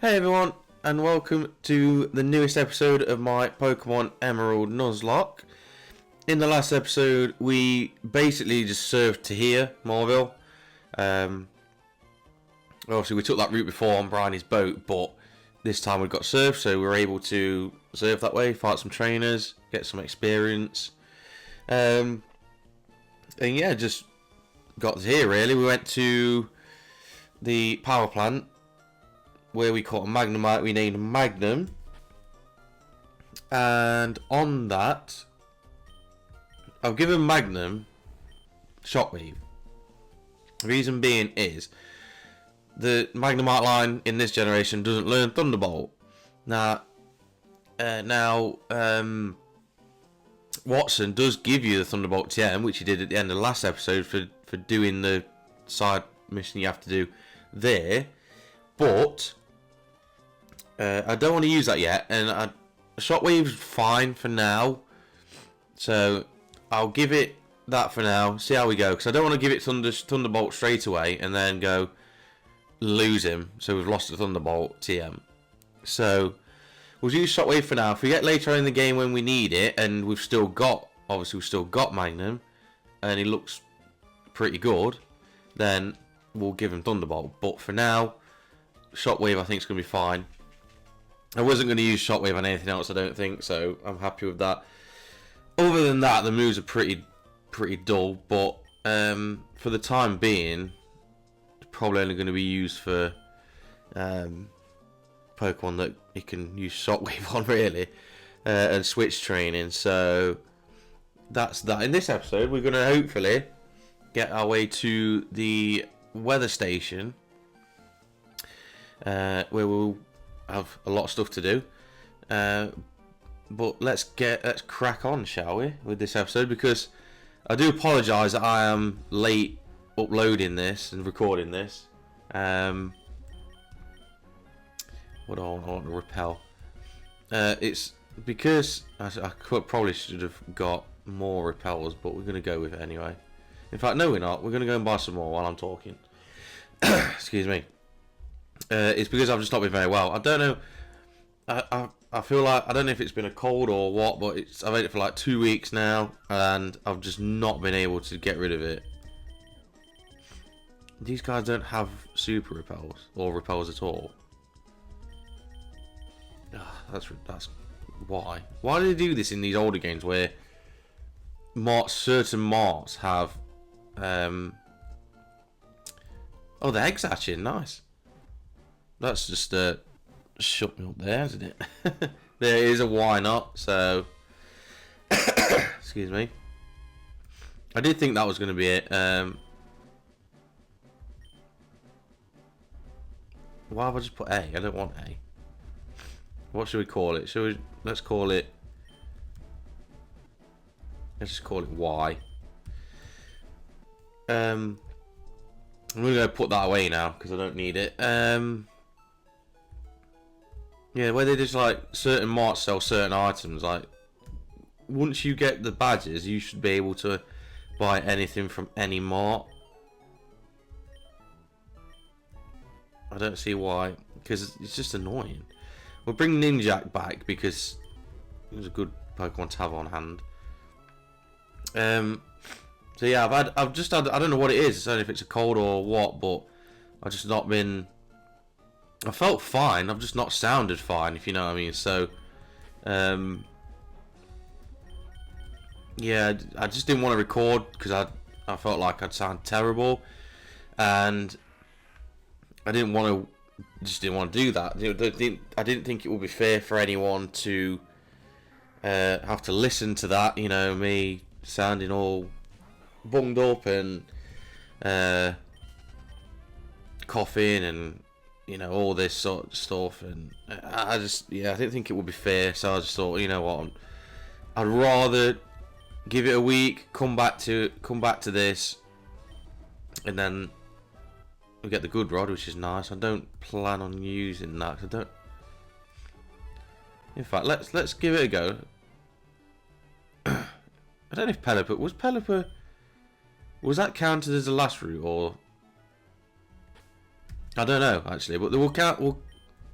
Hey everyone, and welcome to the newest episode of my Pokemon Emerald Nuzlocke. In the last episode, we basically just served to here, Morville. Obviously, we took that route before on Bryony's boat, but this time we got served, so we were able to serve that way, fight some trainers, get some experience. And yeah, just got to here really. We went to the power plant, where we caught a Magnemite we named Magnum, and on that I've given Magnum Shockwave. The reason being is the Magnemite line in this generation doesn't learn Thunderbolt. Now Watson does give you the Thunderbolt TM, which he did at the end of the last episode for doing the side mission you have to do there, but I don't want to use that yet, and Shockwave's fine for now, so I'll give it that for now, see how we go, because I don't want to give it Thunderbolt straight away and then go lose him, so we've lost the Thunderbolt TM. So we'll use Shockwave for now. If we get later in the game when we need it, and we've still got Magnum, and he looks pretty good, then we'll give him Thunderbolt. But for now, Shockwave I think is going to be fine. I wasn't going to use Shockwave on anything else, I don't think, so I'm happy with that. Other than that, the moves are pretty dull, but for the time being, probably only going to be used for Pokemon that you can use Shockwave on, really, and switch training. So that's that. In this episode, we're going to hopefully get our way to the weather station, where we'll have a lot of stuff to do, but let's crack on, shall we, with this episode, because I do apologise that I am late uploading this and recording this. What do I want to repel? It's because I probably should have got more repels, but we're going to go with it anyway. In fact, no, we're not. We're going to go and buy some more while I'm talking. Excuse me. It's because I've just not been very well. I don't know. I feel like, I don't know if it's been a cold or what, but I've had it for like 2 weeks now, and I've just not been able to get rid of it. These guys don't have super repels or repels at all. That's why. Why do they do this in these older games where certain marts have? Oh, the eggs hatching, nice. That's just shut me up there, isn't it? There is a why not, so excuse me. I did think that was going to be it. Why have I just put A? I don't want A. What should we call it? Let's just call it Y. I'm going to put that away now because I don't need it. Yeah, where they just like certain marts sell certain items. Like once you get the badges, you should be able to buy anything from any mart. I don't see why, because it's just annoying. We'll bring Ninjak back because it was a good Pokemon to have on hand. So yeah, I've just had, I don't know what it is. I don't know if it's a cold or what, but I've just not been. I felt fine. I've just not sounded fine, if you know what I mean. So, yeah, I just didn't want to record because I felt like I'd sound terrible, and I didn't want to do that. I didn't think it would be fair for anyone to have to listen to that. You know, me sounding all bunged up and coughing and all this sort of stuff, and I didn't think it would be fair. So I just thought, you know what, I'd rather give it a week, come back to this, and then we get the good rod, which is nice. I don't plan on using that. I don't. In fact, let's give it a go. I don't know if Pelipper was that counted as the last route, or I don't know actually, but we'll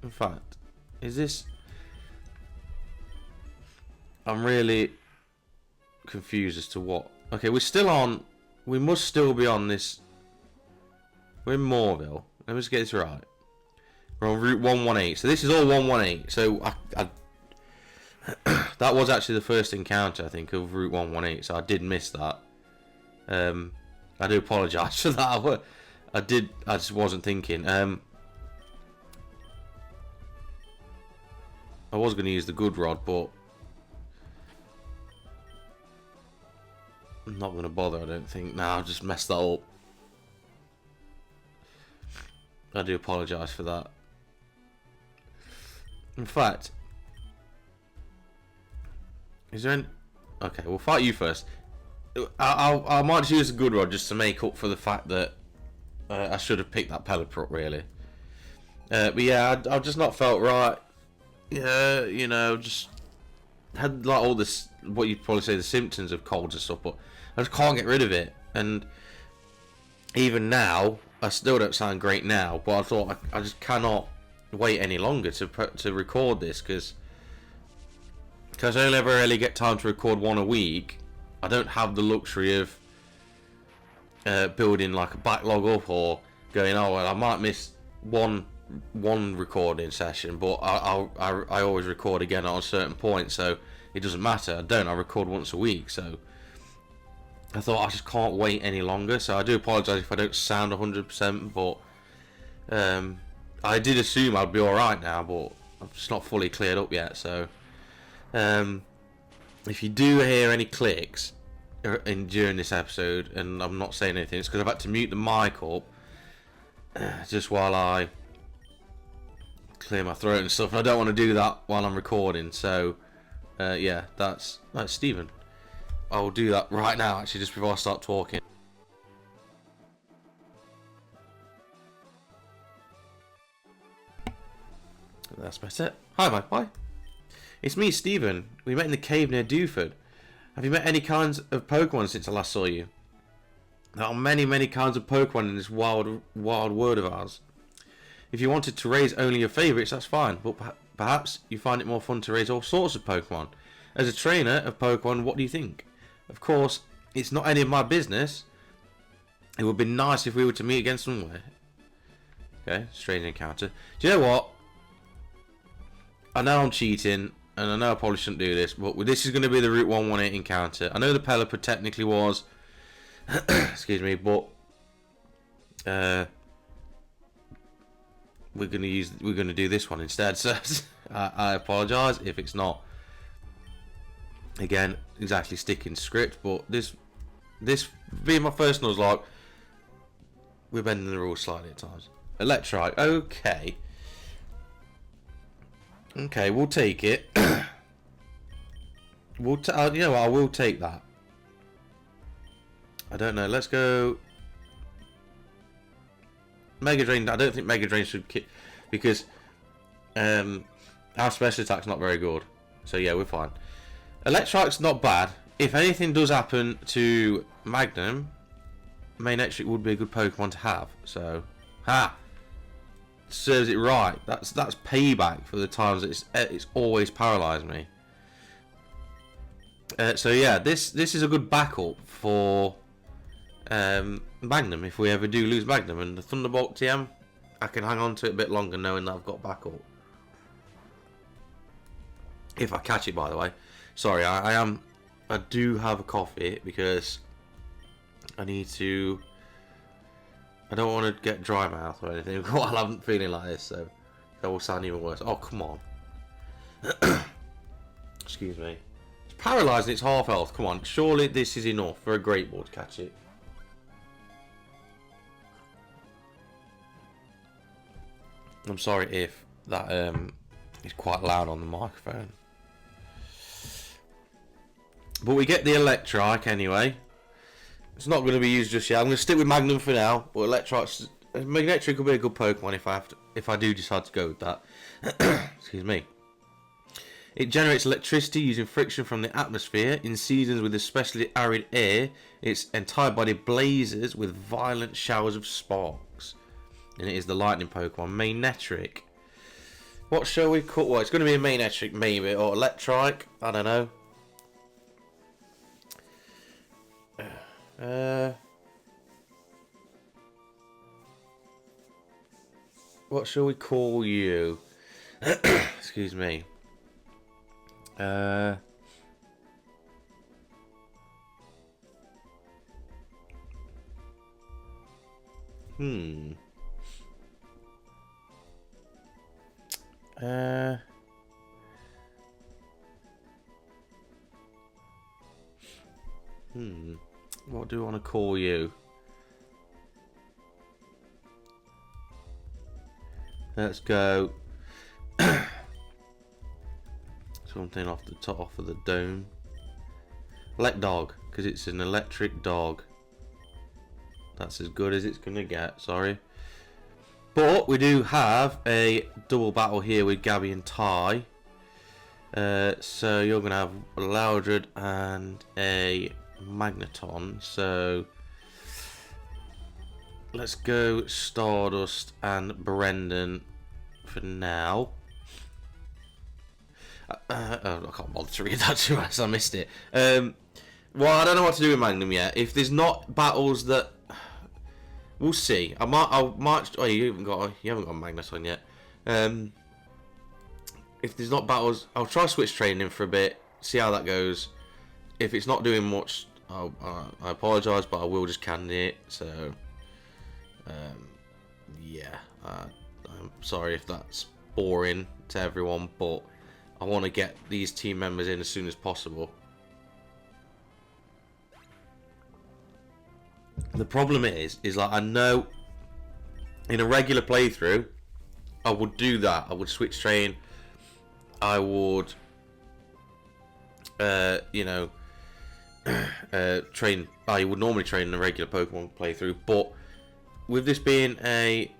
In fact, is this... I'm really confused as to what... Okay, we're still on... We must still be on this... We're in Moorville. Let me just get this right. We're on Route 118. So this is all 118. So I that was actually the first encounter, I think, of Route 118. So I did miss that. I do apologise for that. I just wasn't thinking. I was going to use the good rod, but I'm not going to bother, I don't think. No, I've just messed that up. I do apologise for that. In fact, is there any... Okay, we'll fight you first. I might just use a good rod just to make up for the fact that I should have picked that pellet prop, really. But yeah, I've just not felt right. Yeah, you know, just had like all this, what you'd probably say, the symptoms of colds and stuff, but I just can't get rid of it. And even now, I still don't sound great now, but I thought I just cannot wait any longer to record this, because I only ever really get time to record one a week. I don't have the luxury of building like a backlog up, or going, oh well, I might miss one recording session, but I always record again at a certain point, so it doesn't matter. I record once a week, so I thought I just can't wait any longer. So I do apologise if I don't sound 100%, but I did assume I'd be alright now, but I'm just not fully cleared up yet. So if you do hear any clicks during this episode, and I'm not saying anything, it's because I've had to mute the mic up just while I clear my throat and stuff, and I don't want to do that while I'm recording. So yeah, that's Stephen. I'll do that right now, actually, just before I start talking. That's better. Hi, Mike. Bye. It's me, Stephen. We met in the cave near Dewford. Have you met any kinds of Pokemon since I last saw you? There are many, many kinds of Pokemon in this wild world of ours. If you wanted to raise only your favourites, that's fine, but perhaps you find it more fun to raise all sorts of Pokemon. As a trainer of Pokemon, what do you think? Of course, it's not any of my business. It would be nice if we were to meet again somewhere. Okay, strange encounter. Do you know what? I know I'm cheating, and I know I probably shouldn't do this, but this is going to be the Route 118 encounter. I know the Pelipper technically was, excuse me, but we're going to do this one instead. So I apologise if it's not, again, exactly sticking to script, but this being my first Nuzlocke, we're bending the rules slightly at times. Electrite, okay. Okay, we'll take it. You know what, I will take that. I don't know, let's go Mega Drain. I don't think Mega Drain should kick, because our special attack's not very good. So yeah, we're fine. Electrike's not bad. If anything does happen to Magnum, Manectric would be a good Pokemon to have. So, serves it right. That's payback for the times it's always paralysed me. So yeah, this is a good backup for Magnum if we ever do lose Magnum, and the Thunderbolt TM, I can hang on to it a bit longer knowing that I've got backup. If I catch it, by the way. Sorry, I do have a coffee because I don't want to get dry mouth or anything while I'm feeling like this, so that will sound even worse. Oh, come on. Excuse me. It's paralysed and it's half health. Come on, surely this is enough for a Great Ball to catch it. I'm sorry if that is quite loud on the microphone. But we get the Electrike anyway. It's not going to be used just yet. I'm going to stick with Magnum for now. But Manectric could be a good Pokemon if I do decide to go with that. Excuse me. It generates electricity using friction from the atmosphere. In seasons with especially arid air, its entire body blazes with violent showers of sparks. And it is the lightning Pokemon, Manectric. What shall we call? Well, it's going to be a main electric, maybe, or electric. I don't know. What shall we call you? Excuse me. Hmm. What do I want to call you? Let's go something off the top of the dome. Elect dog, because it's an electric dog. That's as good as it's gonna get. Sorry, but we do have a double battle here with Gabby and Ty. So you're gonna have a Loudred and a Magneton. So let's go Stardust and Brendan for now. I can't bother to read that too much. I missed it. Well, I don't know what to do with Magnum yet. If there's not battles that, we'll see. I might. Oh, you haven't got Magneton yet. If there's not battles, I'll try switch training for a bit. See how that goes. If it's not doing much, I apologise, but I will just can it. So, yeah. I'm sorry if that's boring to everyone, but I want to get these team members in as soon as possible. The problem is like, I know in a regular playthrough I would do that. I would switch train. I would train. I would normally train in a regular Pokemon playthrough, but with this being a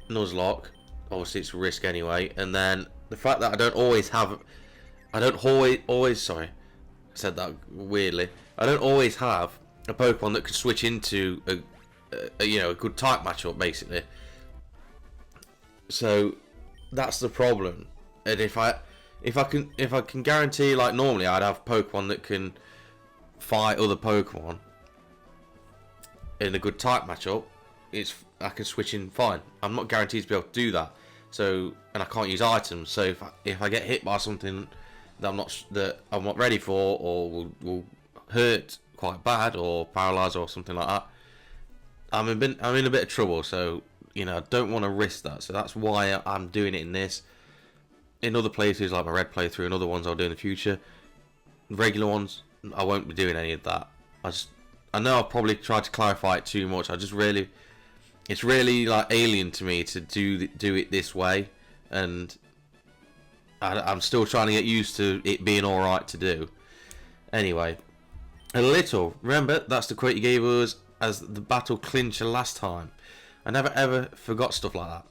Nuzlocke, obviously it's a risk anyway, and then the fact that I don't always, sorry, I said that weirdly. I don't always have a Pokemon that could switch into a good type matchup, basically. So that's the problem. And if I can guarantee, like normally I'd have Pokemon that can fight other Pokemon in a good type matchup, I can switch in fine. I'm not guaranteed to be able to do that. So, and I can't use items. So if I get hit by something that I'm not ready for, or will hurt quite bad, or paralyze or something like that, I'm in a bit of trouble. So I don't want to risk that. So that's why I'm doing it in this. In other places, like my red playthrough, and other ones I'll do in the future, regular ones, I won't be doing any of that. I know I've probably tried to clarify it too much. It's really like alien to me to do it this way, and I'm still trying to get used to it being all right to do. Anyway, a little. Remember, that's the quote you gave us as the battle clincher last time. I never ever forgot stuff like that.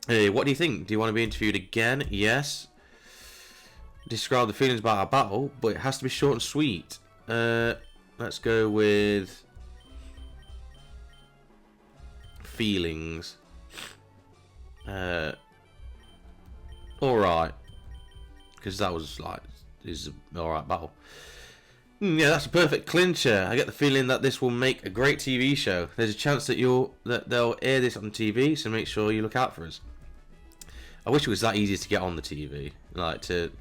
Hey, what do you think? Do you want to be interviewed again? Yes. Describe the feelings about our battle, but it has to be short and sweet. Let's go with feelings. Alright. Because that was like, is an alright battle. Yeah, that's a perfect clincher. I get the feeling that this will make a great TV show. There's a chance that they'll air this on TV, so make sure you look out for us. I wish it was that easy to get on the TV, to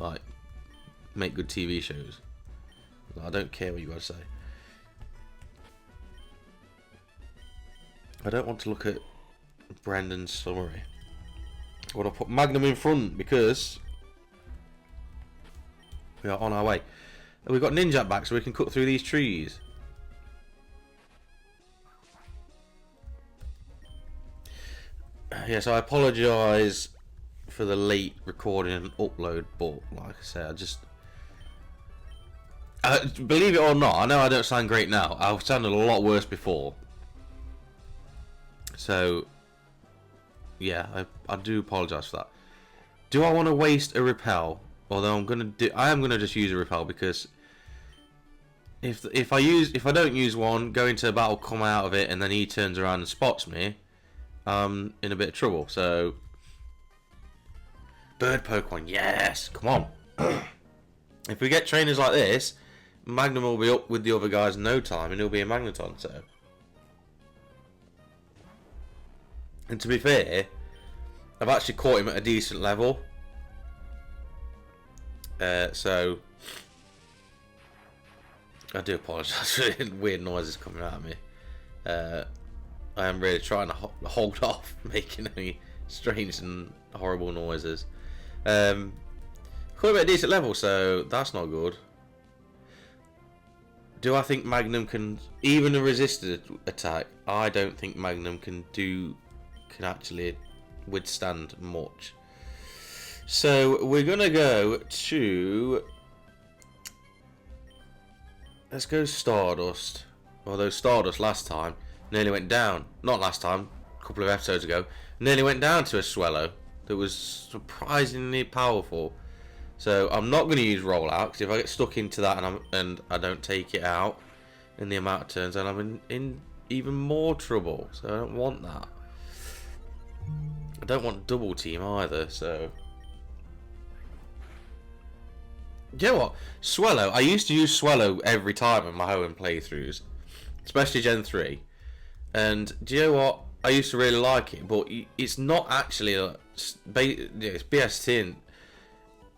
make good TV shows. I don't care what you guys say. I don't want to look at Brendan's summary. I want to put Magnum in front because we are on our way. And we've got Ninja back, so we can cut through these trees. Yes, I apologise for the late recording and upload, but like I said, believe it or not, I know I don't sound great now. I've sounded a lot worse before. So, yeah, I do apologise for that. Do I want to waste a repel? Although I am gonna just use a repel, because if I don't use one, go into a battle, come out of it, and then he turns around and spots me, I'm in a bit of trouble. So Bird Pokemon, yes! Come on. If we get trainers like this, Magnum will be up with the other guys in no time, and he'll be a Magneton, so. And to be fair, I've actually caught him at a decent level. So I do apologise for the weird noises coming out of me. I am really trying to hold off making any strange and horrible noises. Caught him at a decent level, so that's not good. Do I think Magnum can, even a resisted attack? I don't think Magnum can actually withstand much. So we're gonna go to, let's go Stardust. Although Stardust last time nearly went down, not last time, a couple of episodes ago, nearly went down to a Swellow that was surprisingly powerful. So I'm not going to use Rollout, because if I get stuck into that and I don't take it out in the amount of turns, then I'm in even more trouble. So I don't want that. I don't want double team either, so. You know what? Swellow, I used to use Swellow every time in my home playthroughs, especially Gen 3. And do you know what? I used to really like it, but it's not actually it's BS10.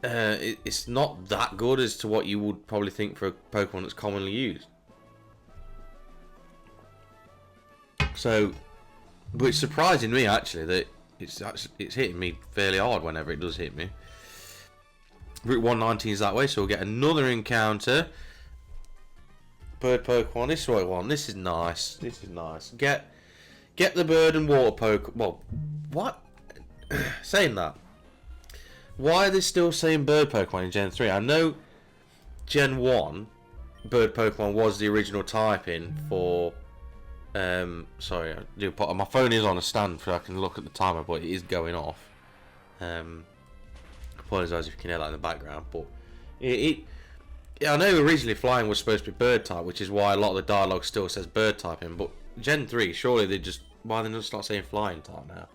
It's not that good as to what you would probably think for a Pokemon that's commonly used. So, but it's surprising me actually that it's hitting me fairly hard whenever it does hit me. Route 119 is that way, so we'll get another encounter. Bird Pokemon, this is what I want. This is nice. This is nice. Get the bird and water Pokemon. Well, what? Saying that. Why are they still saying bird Pokemon in Gen 3? I know Gen 1 bird Pokemon was the original typing for sorry, my phone is on a stand so I can look at the timer, but it is going off. Apologise if you can hear that in the background, but I know originally flying was supposed to be bird type, which is why a lot of the dialogue still says bird typing, but Gen 3, surely why they just start saying flying type now?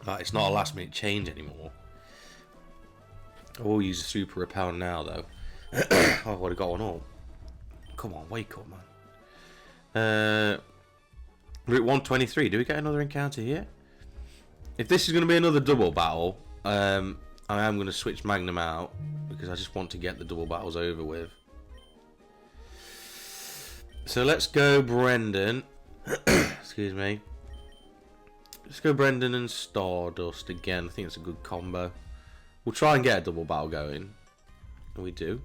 Like, it's not a last minute change anymore. I will use a super repel now though. I've already got one up. Come on, wake up, man. Route 123, do we get another encounter here? If this is going to be another double battle, I am going to switch Magnum out because I just want to get the double battles over with. So let's go Brendan. Excuse me. Let's go Brendan and Stardust again. I think it's a good combo. We'll try and get a double battle going. And we do.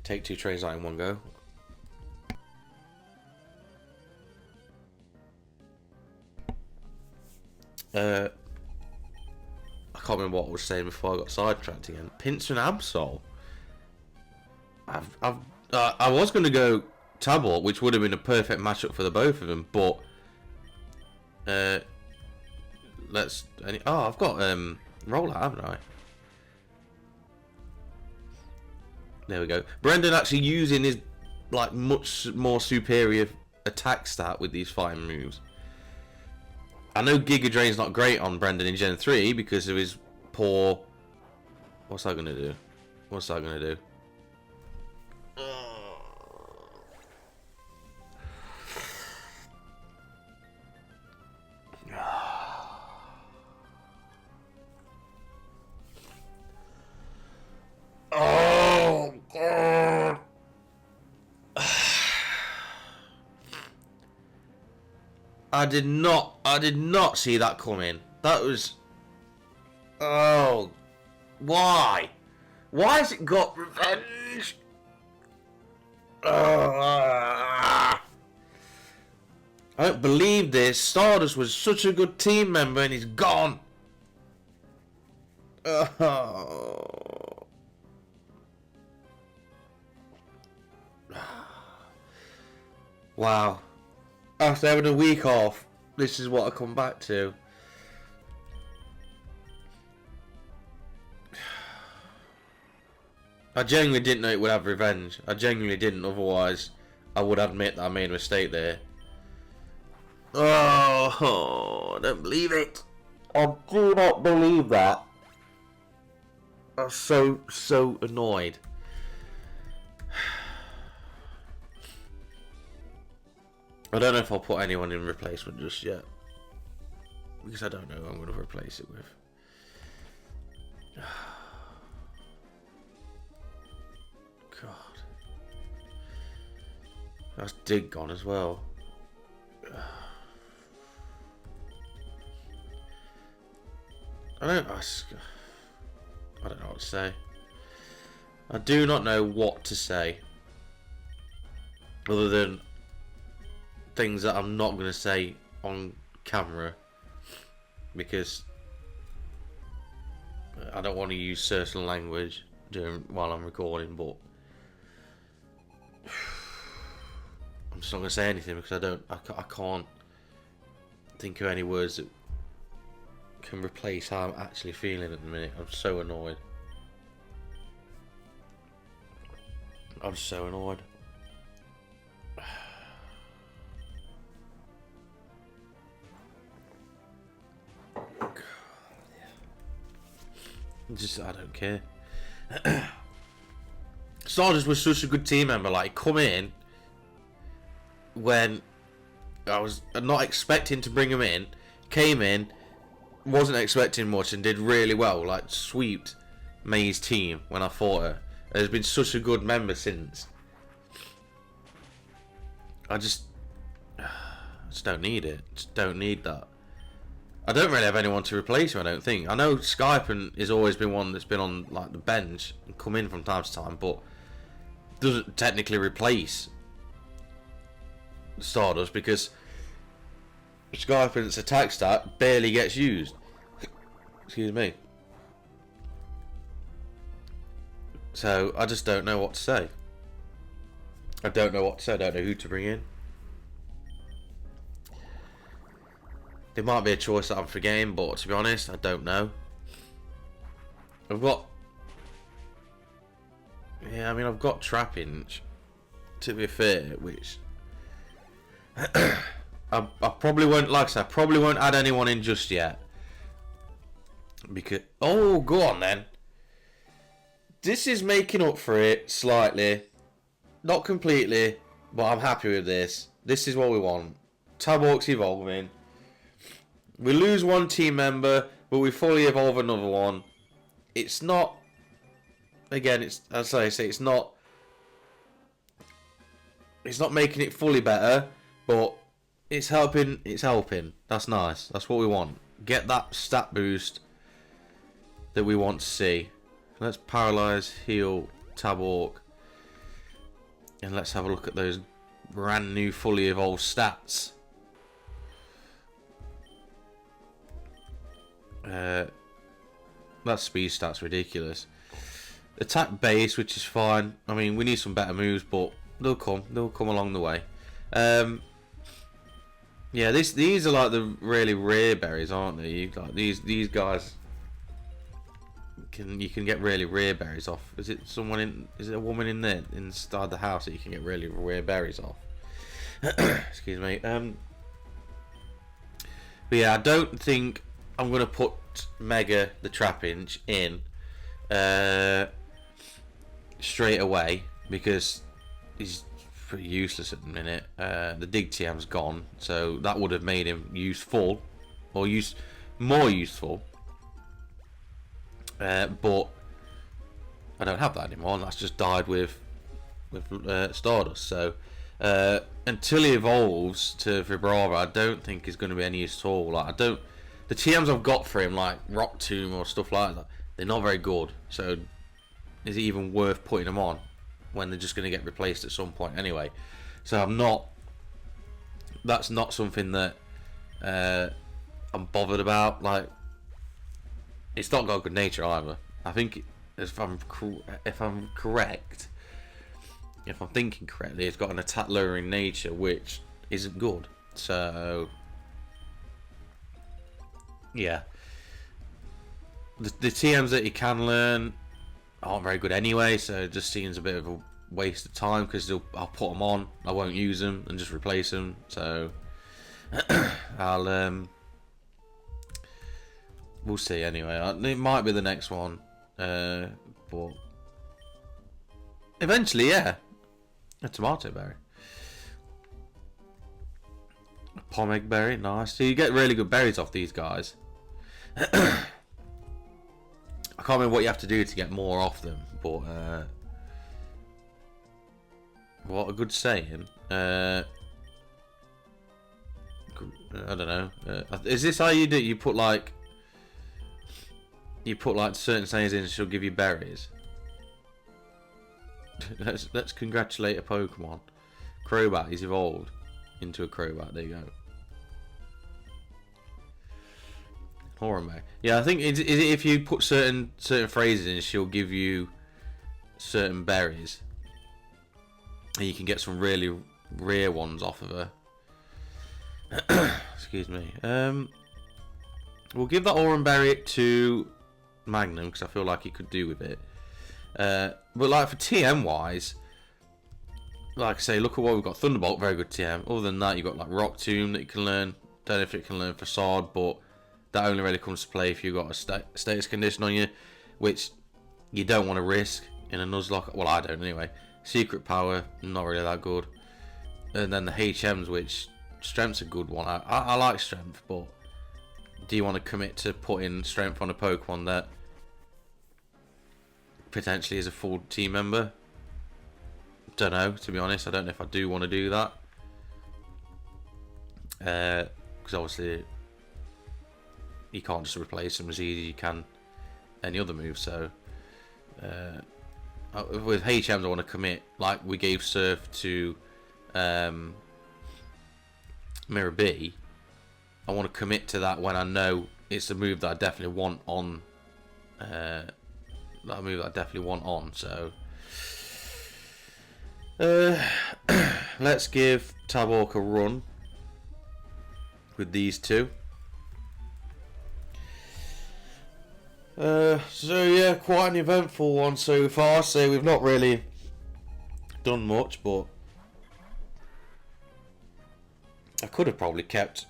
Take two trains out in one go. I can't remember what I was saying before I got sidetracked again. Pinsir and Absol. I was going to go Tabor, which would have been a perfect matchup for the both of them, but I've got Rollout, haven't I? There we go. Brendan actually using his like much more superior attack stat with these fighting moves. I know Giga Drain's not great on Brendan in Gen 3 because of his poor. What's that gonna do? What's that gonna do? Oh God! I did not see that coming. That was. Oh, why? Why has it got revenge? I don't believe this. Stardust was such a good team member and he's gone. Wow. After having a week off, this is what I come back to. I genuinely didn't know it would have revenge. I genuinely didn't, otherwise I would admit that I made a mistake there. Oh, I don't believe it. I do not believe that. I'm so annoyed. I don't know if I'll put anyone in replacement just yet. Because I don't know who I'm going to replace it with. God. That's Dig gone as well. I don't know what to say. I do not know what to say. Other than things that I'm not going to say on camera. Because I don't want to use certain language while I'm recording, but I'm just not going to say anything because I can't think of any words that can replace how I'm actually feeling at the minute. I'm so annoyed. I'm so annoyed. Just, I don't care. Stardust was such a good team member. Like, come in when I was not expecting to bring him in. Came in, wasn't expecting much, and did really well. Like, swept May's team when I fought her. Has been such a good member since. I just don't need it. Just don't need that. I don't really have anyone to replace him, I don't think. I know Skype has always been one that's been on like the bench and come in from time to time, but doesn't technically replace Stardust because Skype's attack stat barely gets used. Excuse me. So I just don't know what to say. I don't know what to say. I don't know who to bring in. There might be a choice that I'm forgetting, but to be honest, I don't know. I've got Trappinch, to be fair, which I probably won't, like I said, I probably won't add anyone in just yet. Because, oh, go on then. This is making up for it slightly. Not completely, but I'm happy with this. This is what we want. Tabawk's evolving. We lose one team member, but we fully evolve another one. It's not... Again, it's, as I say, it's not making it fully better, but it's helping. It's helping. That's nice. That's what we want. Get that stat boost that we want to see. Let's paralyze, heal, Tabawk, and let's have a look at those brand new, fully evolved stats. That speed stat's ridiculous. Attack base, which is fine. I mean, we need some better moves, but they'll come along the way. Yeah, these are like the really rare berries, aren't they? Like these guys you can get really rare berries off. Is it a woman in there inside the house that you can get really rare berries off? Excuse me. But yeah, I don't think I'm gonna put Mega the Trappinch in straight away because he's pretty useless at the minute. The Dig TM's gone, so that would have made him useful or more useful. But I don't have that anymore, and that's just died with Stardust. So until he evolves to Vibrava, I don't think he's going to be any use at all. Like the TMs I've got for him, like Rock Tomb or stuff like that, they're not very good. So is it even worth putting them on when they're just going to get replaced at some point anyway? So that's not something that I'm bothered about. Like, it's not got good nature either. I think if I'm correct, if I'm thinking correctly, it's got an attack lowering nature, which isn't good. So yeah, the TMs that you can learn aren't very good anyway, so it just seems a bit of a waste of time because I'll put them on, I won't use them and just replace them. So I'll We'll see anyway. It might be the next one. But eventually, yeah. A tomato berry. A pomeg berry, nice. So you get really good berries off these guys. I can't remember what you have to do to get more off them, but what a good saying. I don't know. Is this how you do it? You put like certain sayings in and she'll give you berries. let's congratulate a Pokemon. Crobat, he's evolved into a Crobat. There you go. Horror. Yeah, I think is it if you put certain phrases in, she'll give you certain berries, and you can get some really rare ones off of her. Excuse me. We'll give that Oran Berry to Magnum because I feel like he could do with it. But like for TM wise, like I say, look at what we've got. Thunderbolt, very good TM. Other than that, you've got like Rock Tomb that you can learn. Don't know if it can learn Facade, but that only really comes to play if you've got a status condition on you, which you don't want to risk in a Nuzlocke. Well, I don't anyway. Secret Power, not really that good. And then the HMs, which Strength's a good one. I like Strength, but do you want to commit to putting Strength on a Pokemon that potentially is a full team member? Don't know, to be honest. I don't know if I do want to do that. Because obviously you can't just replace them as easy as you can any other move. So with HMs I want to commit, like we gave Surf to Mirror B. I want to commit to that when I know it's a move that I definitely want on. So let's give Tabok a run with these two. So yeah, quite an eventful one so far. So we've not really done much, but I could have probably kept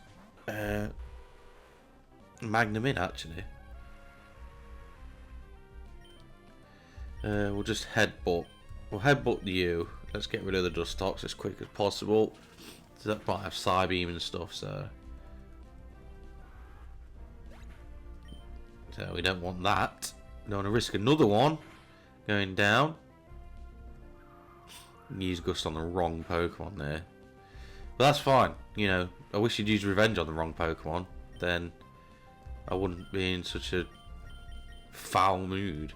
Magnum in actually. We'll just headbutt. We'll headbutt you. Let's get rid of the Dustox as quick as possible. So that might have Psybeam and stuff, so we don't want that. Don't want to risk another one going down. Use Gust on the wrong Pokemon there. But that's fine. You know, I wish you'd use Revenge on the wrong Pokemon. Then I wouldn't be in such a foul mood.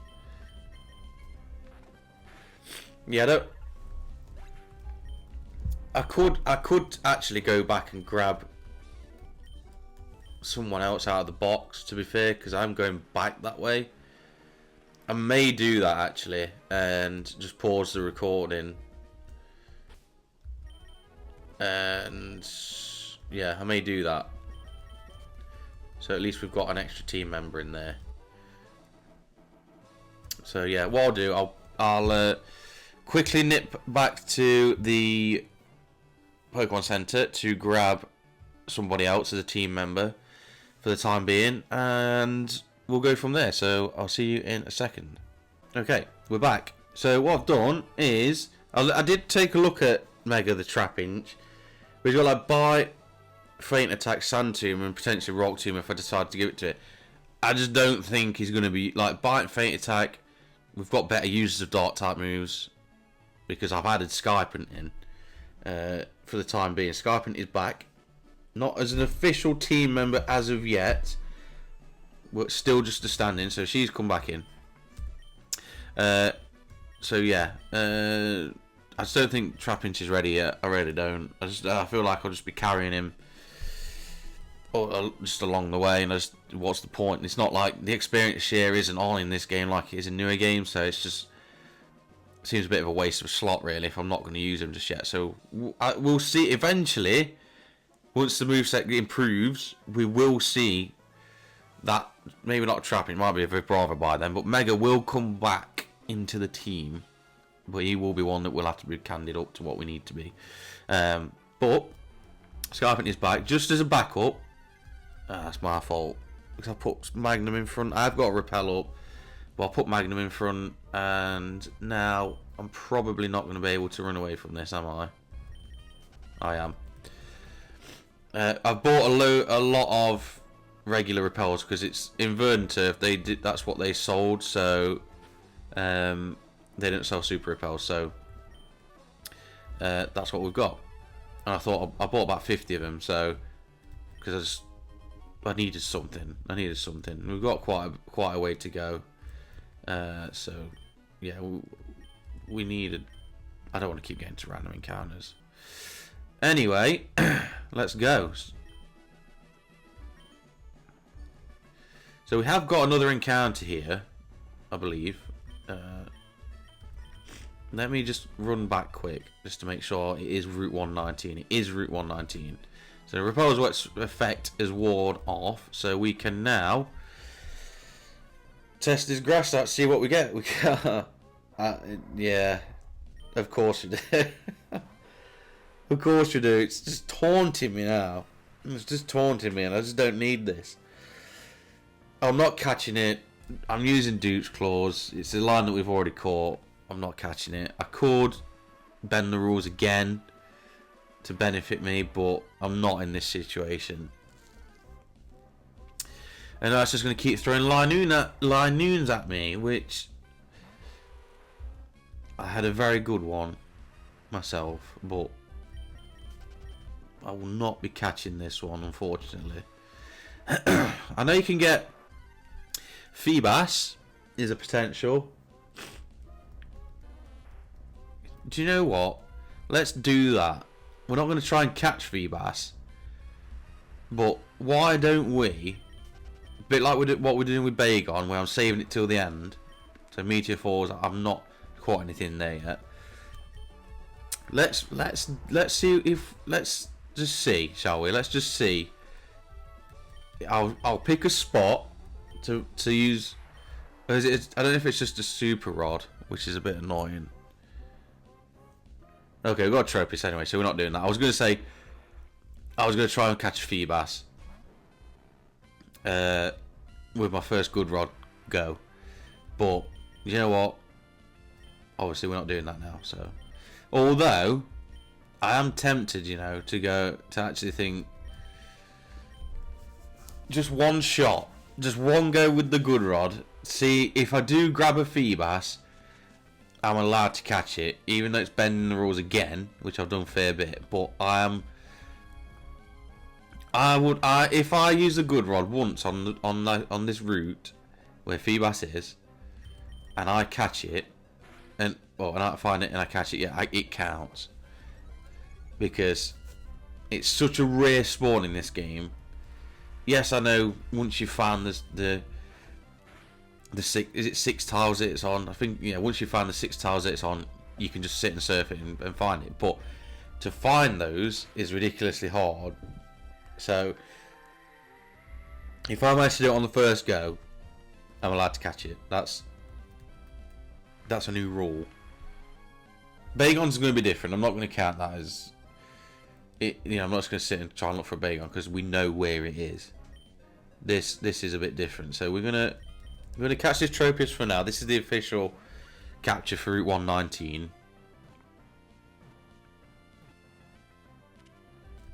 Yeah, I could actually go back and grab someone else out of the box, to be fair, because I'm going back that way. I may do that actually and just pause the recording, and yeah, I may do that, so at least we've got an extra team member in there. So yeah, what I'll do, I'll quickly nip back to the Pokemon Center to grab somebody else as a team member for the time being, and we'll go from there. So I'll see you in a second. Okay, we're back. So what I've done is I did take a look at Mega the Trapinch. We've got like Bite, Faint Attack, Sand Tomb, and potentially Rock Tomb if I decide to give it to it. I just don't think he's going to be like Bite and Faint Attack. We've got better users of Dark type moves because I've added Skyprint in for the time being. Skyprint is back. Not as an official team member as of yet, but still just a stand-in, so she's come back in. So yeah, I just don't think Trapinch is ready yet. I really don't. I feel like I'll just be carrying him just along the way, and what's the point? It's not like the experience share isn't on in this game like it is in newer games, so it's just seems a bit of a waste of a slot really if I'm not going to use him just yet. So we'll see eventually. Once the moveset improves, we will see that, maybe not Trapping, it might be a Vibrava by then, but Mega will come back into the team. But he will be one that will have to be candid up to what we need to be. But Scarpint is back, just as a backup. That's my fault. because I put Magnum in front. I've got Repel up, but I'll put Magnum in front, and now I'm probably not going to be able to run away from this, am I? I am. I've bought a lot of regular repels because it's in Verdant Turf. That's what they sold, so they didn't sell super repels, so that's what we've got. And I thought I bought about 50 of them, so because I needed something. We've got quite a way to go, so yeah, we needed. I don't want to keep getting to random encounters. Anyway, let's go. So we have got another encounter here, I believe. Let me just run back quick, just to make sure it is Route 119. It is Route 119. So Repel's effect is worn off, so we can now test this grass out, see what we get. We got, yeah, of course we do. Of course you do. It's just taunting me now. It's just taunting me, and I just don't need this. I'm not catching it. I'm using Dupe's Claws. It's a line that we've already caught. I'm not catching it. I could bend the rules again to benefit me, but I'm not in this situation. And that's just going to keep throwing Linoons at me, which I had a very good one myself, but I will not be catching this one, unfortunately. I know you can get Feebas is a potential. Do you know what? Let's do that. We're not going to try and catch Feebas, but why don't we? A bit like what we're doing with Bagon, where I'm saving it till the end. So Meteor Falls, I've not caught anything there yet. Let's see if just see, shall we? Let's just see. I'll pick a spot to use. I don't know if it's just a super rod, which is a bit annoying. Okay, we've got a Tropius anyway, so we're not doing that. I was going to try and catch a Feebas with my first good rod go, but you know what? Obviously, we're not doing that now. So, although I am tempted, you know, to actually think just one shot, just one go with the good rod. See if I do grab a Feebas, I'm allowed to catch it, even though it's bending the rules again, which I've done a fair bit. But if I use the good rod once on this route where Feebas is, and I catch it, and I find it and I catch it, yeah, it counts. Because it's such a rare spawn in this game. Yes, I know. Once you found the 6 tiles that it's on, I think, yeah. Once you find the 6 tiles that it's on, you can just sit and surf it and find it. But to find those is ridiculously hard. So if I manage to do it on the first go, I'm allowed to catch it. That's a new rule. Bagon's going to be different. I'm not going to count that as it. You know, I'm not just going to sit and try and look for a Bagon because we know where it is. This is a bit different. So we're gonna catch this Tropius for now. This is the official capture for Route 119.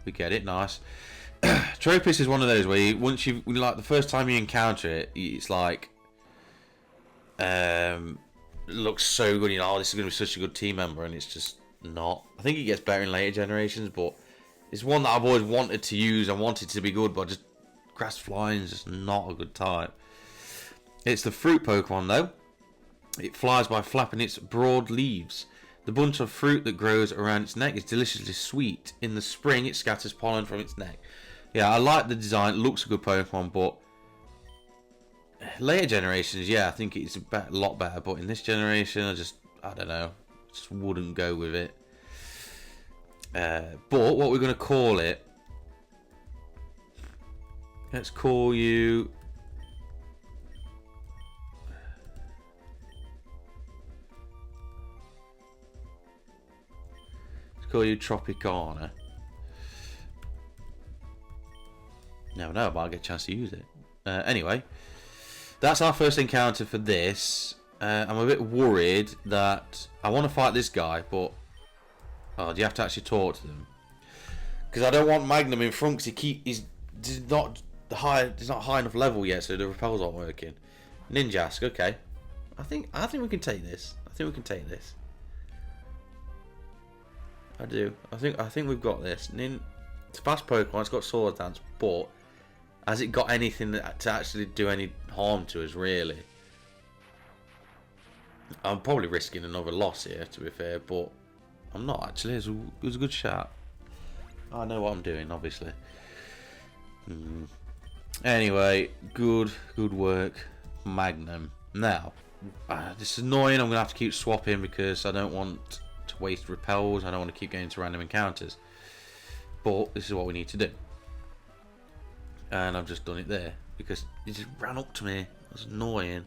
We get it, nice. Tropius is one of those where like the first time you encounter it, it's like it looks so good. You know, oh, this is gonna be such a good team member, and it's just not. I think it gets better in later generations, but it's one that I've always wanted to use. I wanted to be good, but just grass flying is just not a good type. It's the fruit Pokemon though. It flies by flapping its broad leaves. The bunch of fruit that grows around its neck is deliciously sweet. In the spring, it scatters pollen from its neck. Yeah, I like the design. It looks a good Pokemon, but later generations, yeah, I think it's a lot better. But in this generation, I don't know. Just wouldn't go with it. But what we're going to call it, let's call you Tropicana. Never know, but I'll get a chance to use it. Anyway, that's our first encounter for this. I'm a bit worried that I want to fight this guy, but do you have to actually talk to them? Because I don't want Magnum in front because he's not high enough level yet, so the repels aren't working. Ninjask, okay. I think we can take this. I do. I think we've got this. It's a fast Pokemon. It's got Sword Dance, but has it got anything to actually do any harm to us, really? I'm probably risking another loss here, to be fair, but I'm not actually. It was a good shot. I know what I'm doing, obviously. Anyway, good work, Magnum. Now, this is annoying. I'm gonna have to keep swapping because I don't want to waste repels. I don't want to keep getting into random encounters. But this is what we need to do. And I've just done it there because he just ran up to me. That's annoying.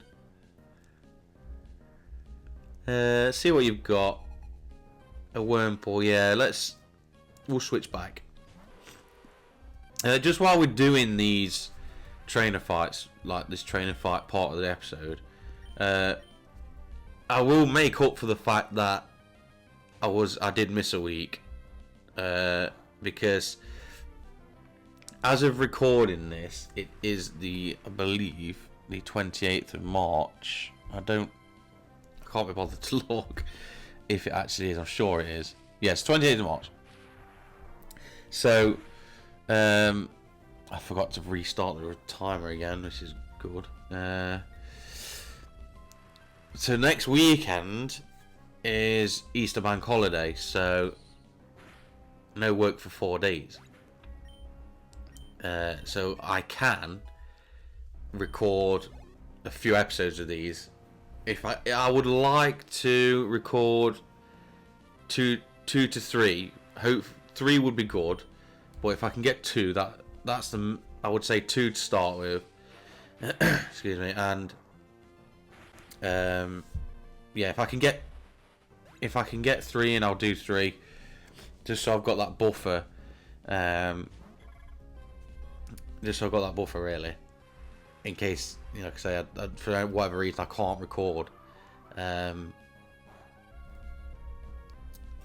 See what you've got. A Wurmple, yeah. We'll switch back. Just while we're doing these trainer fights, like this trainer fight part of the episode, I will make up for the fact that I did miss a week, because as of recording this, it is I believe the 28th of March. I can't be bothered to look if it actually is. I'm sure it is. Yes, 28th of March. So, I forgot to restart the timer again, which is good. So next weekend is Easter Bank holiday, so no work for 4 days. So I can record a few episodes of these. If I would like to record two to three. Hope 3 would be good, but if I can get 2, I would say 2 to start with. Excuse me, and yeah, if I can get 3, and I'll do 3, just so I've got that buffer. Just so I've got that buffer, really, in case, say for whatever reason I can't record.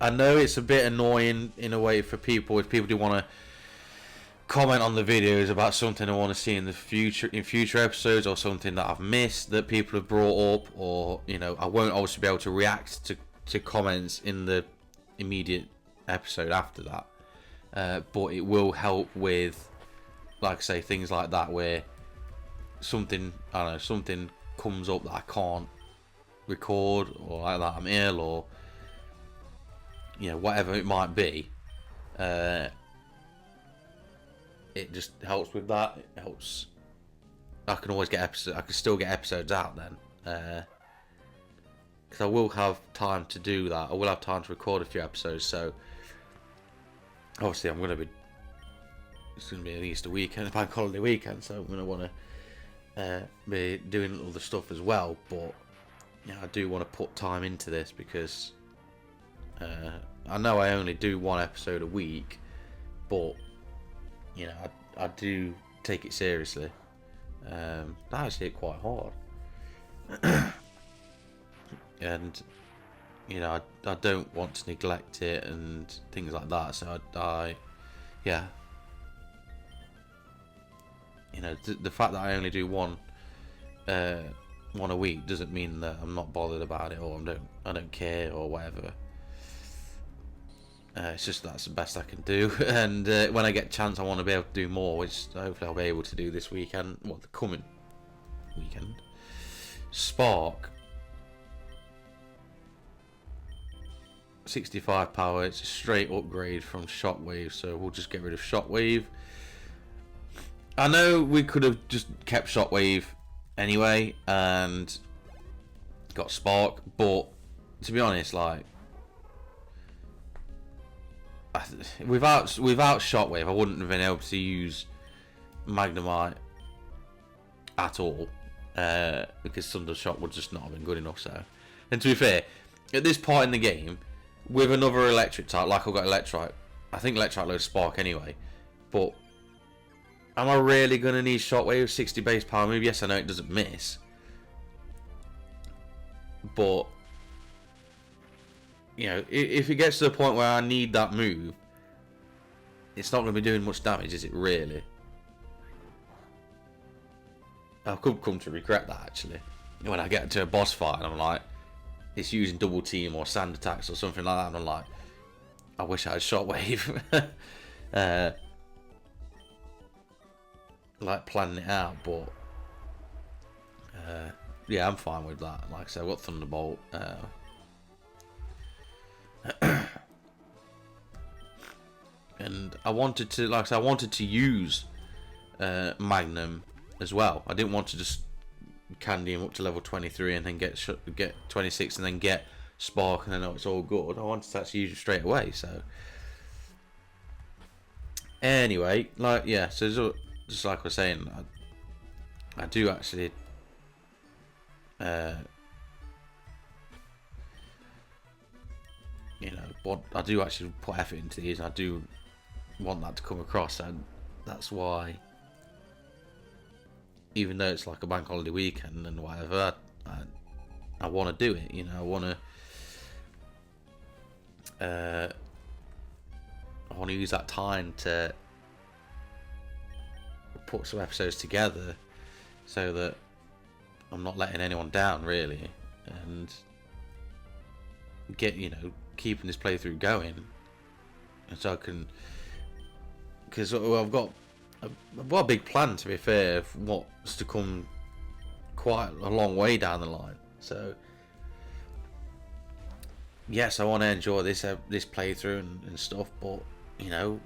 I know it's a bit annoying in a way for people if people do want to comment on the videos about something I want to see in future episodes, or something that I've missed that people have brought up, or I won't obviously be able to react to comments in the immediate episode after that, but it will help with, like I say, things like that where something comes up that I can't record, or like that I'm ill, or whatever it might be. It just helps with that. It helps. I can always get episodes. I can still get episodes out then, because I will have time to do that. I will have time to record a few episodes. So obviously, it's going to be an Easter weekend, a bank holiday weekend. So I'm going to want to be doing all the stuff as well. But I do want to put time into this because I know I only do 1 episode a week, but I do take it seriously. I actually hit quite hard, and I don't want to neglect it and things like that. So yeah, the fact that I only do one a week doesn't mean that I'm not bothered about it, or I don't care, or whatever. It's just that's the best I can do, and when I get a chance, I want to be able to do more, which hopefully I'll be able to do this weekend. The coming weekend. Spark, 65 power. It's a straight upgrade from Shockwave, so we'll just get rid of Shockwave. I know we could have just kept Shockwave anyway and got Spark, but to be honest, without Shockwave, I wouldn't have been able to use Magnemite at all, because Thundershock would just not have been good enough. So, and to be fair, at this point in the game, with another electric type, like I've got Electrite, I think Electrite loads Spark anyway, but Am I really going to need Shockwave 60 base power move? Yes, I know it doesn't miss. But, you know, if it gets to the point where I need that move, it's not going to be doing much damage, is it really? I could come to regret that, actually. When I get to a boss fight and I'm like, it's using double team or sand attacks or something like that, and I'm like, I wish I had Shockwave. Like planning it out, but yeah, I'm fine with that. Like I said, I've got Thunderbolt. And I wanted to, like I said, I wanted to use Magnum as well. I didn't want to just candy him up to level 23 and then get 26 and then get Spark and then know it's all good. I wanted to actually use it straight away. So anyway, like yeah, so just like I was saying, I do actually you know, I do actually put effort into these. I do want that to come across, and that's why, even though it's like a bank holiday weekend and whatever, I want to do it. You know, I want to use that time to put some episodes together so that I'm not letting anyone down, really, and get, you know, keeping this playthrough going, and so I can, because I've got a big plan, to be fair, of what's to come quite a long way down the line. So yes, I want to enjoy this playthrough and stuff, but you know,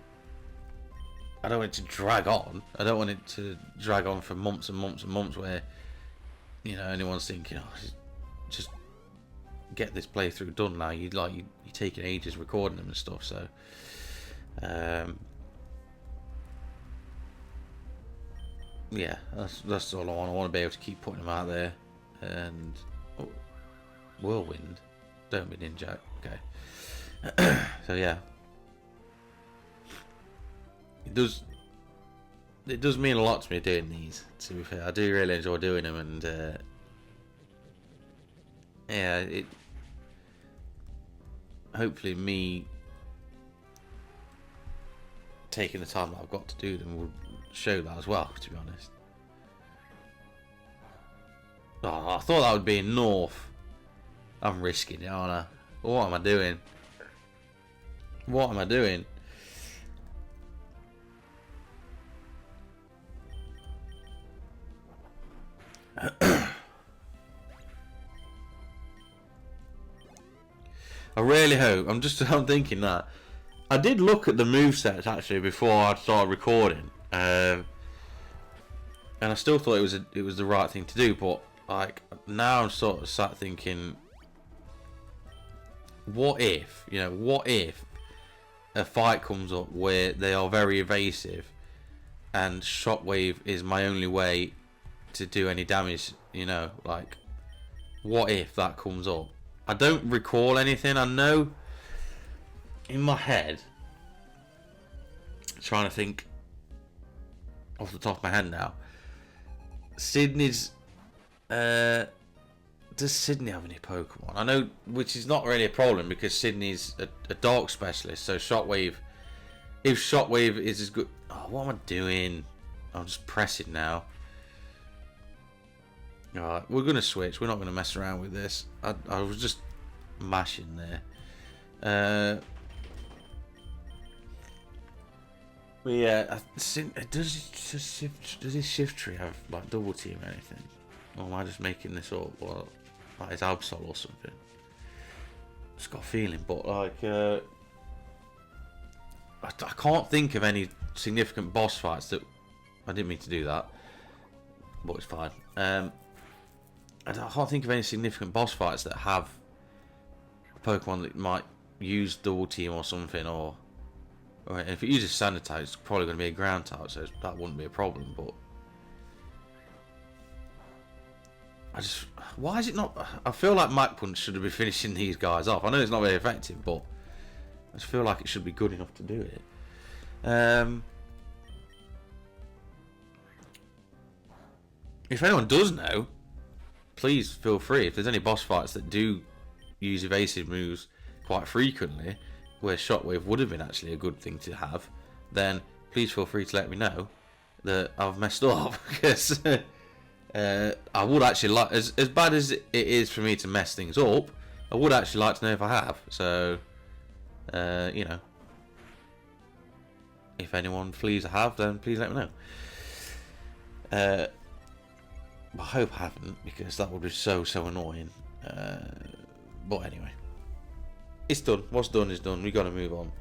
I don't want it to drag on. I don't want it to drag on for months and months and months where, you know, anyone's thinking, oh, just get this playthrough done now. You're taking ages recording them and stuff. So yeah, that's all I want. I want to be able to keep putting them out there. And Whirlwind, don't be Ninja. Okay. So yeah, it does mean a lot to me doing these, to be fair. I do really enjoy doing them, and yeah, it hopefully me taking the time that I've got to do them will show that as well, to be honest. Oh, I thought that would be enough. I'm risking it, aren't I? What am I doing? What am I doing? I really hope. I'm thinking that. I did look at the movesets actually before I started recording, and I still thought it was the right thing to do. But like now, I'm sort of sat thinking, what if, you know, what if a fight comes up where they are very evasive, and Shockwave is my only way to do any damage? You know, like, what if that comes up? I don't recall anything. I know in my head, trying to think off the top of my head now, Sydney's does Sydney have any Pokemon? I know, which is not really a problem because Sydney's a dark specialist, so Shockwave, if Shockwave is as good, oh, what am I doing? I'm just pressing now. Alright, we're going to switch. We're not going to mess around with this. I was just mashing there. But yeah, does his shift tree have like double team or anything? Or am I just making this up? Or like it's Absol or something? Just got a feeling, but like I can't think of any significant boss fights that. I didn't mean to do that, but it's fine. I can't think of any significant boss fights that have Pokemon that might use double team or something, or if it uses Sand type, it's probably going to be a ground type, so that wouldn't be a problem. But why is it not? I feel like Mach Punch should be finishing these guys off. I know it's not very effective, but I just feel like it should be good enough to do it. if anyone does know, please feel free. If there's any boss fights that do use evasive moves quite frequently, where Shockwave would have been actually a good thing to have, then please feel free to let me know that I've messed up. Because I would actually like, as bad as it is for me to mess things up, I would actually like to know if I have. So, you know, if anyone believes I have, then please let me know. I hope I haven't, because that would be so annoying. But anyway, it's done. What's done is done. We got to move on.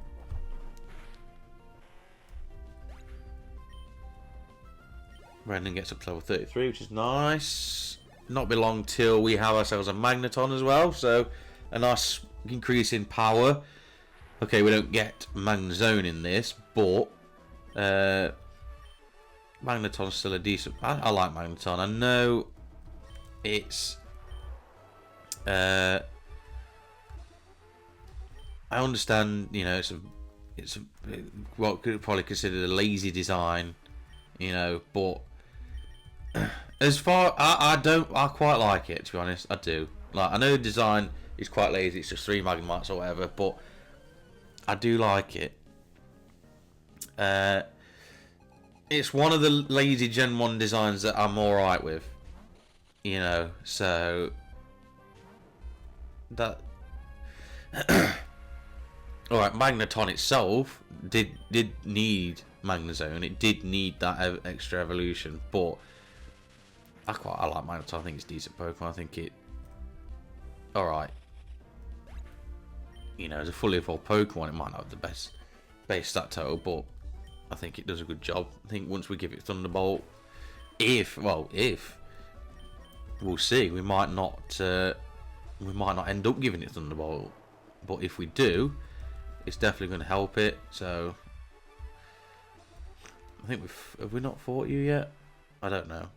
Brendan gets up to level 33, which is nice. Not be long till we have ourselves a Magneton as well, so a nice increase in power. Okay, we don't get Magnezone in this, but Magneton's still a decent. I like Magneton. I know it's. I understand, you know, it's what could probably considered a lazy design, you know, but as far I quite like it, to be honest. I do. Like, I know the design is quite lazy. It's just 3 Magnemites or whatever, but I do like it. It's one of the lazy Gen 1 designs that I'm alright with, you know, so that alright, Magneton itself did need Magnezone. It did need that extra evolution, but I like Magneton. I think it's a decent Pokemon. I think it alright. You know, as a fully evolved Pokemon, it might not have the best base stat total, but I think it does a good job. I think once we give it Thunderbolt, if we'll see, we might not end up giving it Thunderbolt, but if we do, it's definitely going to help it. So I think have we not fought you yet? I don't know.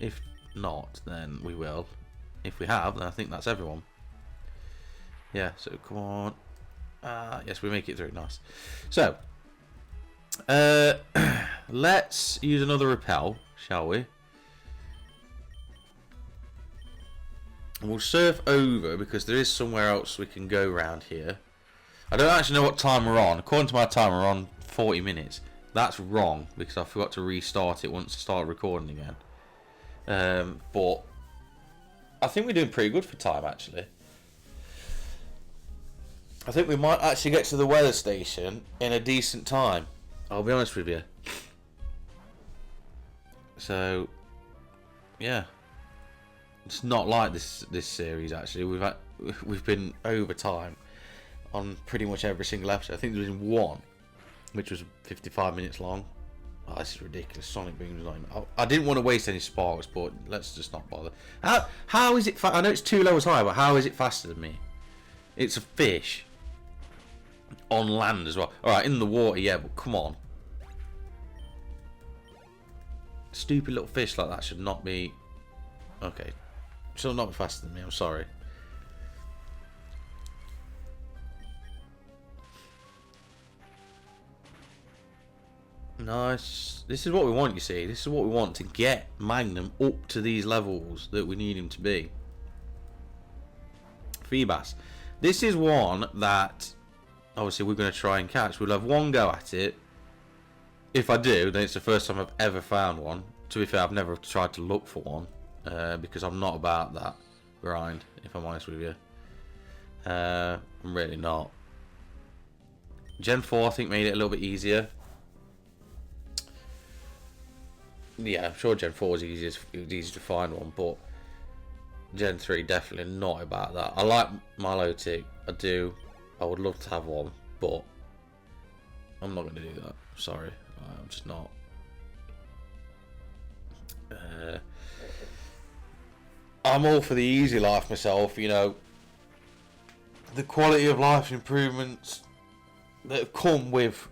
If not, then we will. If we have, then I think that's everyone. Yeah, so come on. Yes, we make it through. Nice. So let's use another repel, shall we? And we'll surf over, because there is somewhere else we can go around here. I don't actually know what time we're on. According to my time, we're on 40 minutes. That's wrong, because I forgot to restart it once I started recording again. But I think we're doing pretty good for time, actually. I think we might actually get to the weather station in a decent time. I'll be honest with you. So, yeah, it's not like this series. Actually, we've been over time on pretty much every single episode. I think there was one which was 55 minutes long. Oh, this is ridiculous. Sonic Boom's not even... I didn't want to waste any sparks, but let's just not bother. How is it? I know it's 2 levels high, but how is it faster than me? It's a fish. On land as well. Alright, in the water, yeah, but come on. Stupid little fish like that should not be... Okay. Should not be faster than me, I'm sorry. Nice. This is what we want, you see. This is what we want to get Magnum up to these levels that we need him to be. Feebas. This is one that... Obviously, we're going to try and catch. We'll have one go at it. If I do, then it's the first time I've ever found one. To be fair, I've never tried to look for one. Because I'm not about that grind, if I'm honest with you. I'm really not. Gen 4, I think, made it a little bit easier. Yeah, I'm sure Gen 4 was easy to find one, but Gen 3, definitely not about that. I like Milotic. I do. I would love to have one, but I'm not going to do that. Sorry, I'm just not. I'm all for the easy life myself, you know. The quality of life improvements that have come with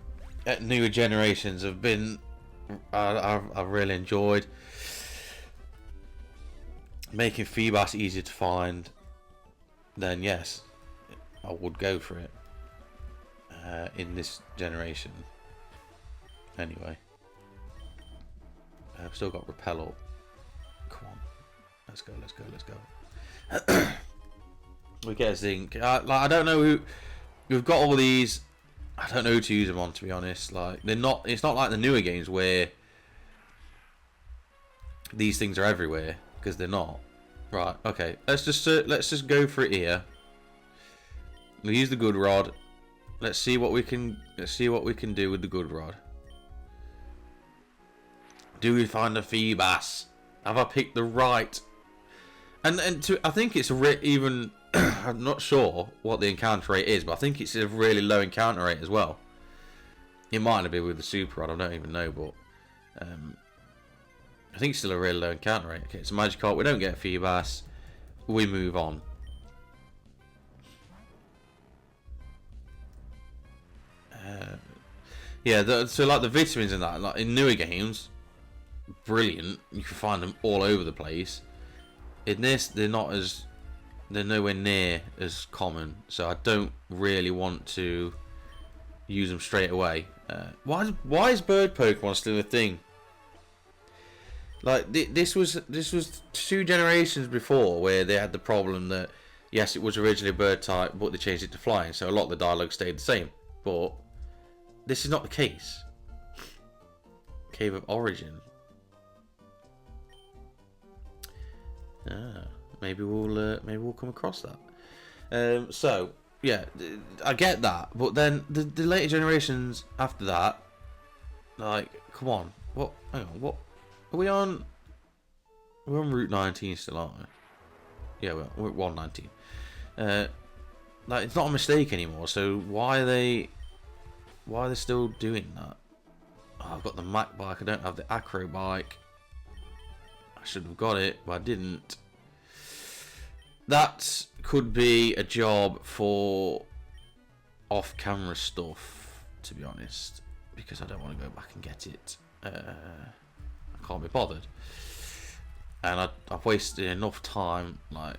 newer generations have been, I've really enjoyed. Making Feebas easier to find, then yes, I would go for it in this generation. Anyway, I've still got Repel up. We get a zinc. I don't know who. We've got all these. I don't know who to use them on, to be honest. Like they're not. It's not like the newer games where these things are everywhere, because they're not. Right. Okay. Let's just go for it here. We use the good rod. Let's see what we can do with the good rod. Do we find a Phoebus? Have I picked the right? I think it's even. I'm not sure what the encounter rate is, but I think it's a really low encounter rate as well. It might not be with the super rod. I don't even know, but I think it's still a really low encounter rate. Okay, it's a Magikarp. We don't get a Phoebus. We move on. Yeah, so like the vitamins and that, like in newer games, brilliant. You can find them all over the place. In this, they're nowhere near as common, so I don't really want to use them straight away. Why is bird Pokemon still a thing? Like this was 2 generations before where they had the problem that yes, it was originally a bird type, but they changed it to flying, so a lot of the dialogue stayed the same. But this is not the case. Cave of Origin. Maybe we'll come across that. So yeah, I get that, but then the later generations after that, like, come on, what? Hang on, what are we on? We're on Route 19 still, aren't we? Yeah, we're at 119. Like, it's not a mistake anymore. So why are they still doing that? Oh, I've got the Mac bike. I don't have the Acro bike. I should have got it, but I didn't. That could be a job for off-camera stuff, to be honest, because I don't want to go back and get it. I can't be bothered, and I've wasted enough time like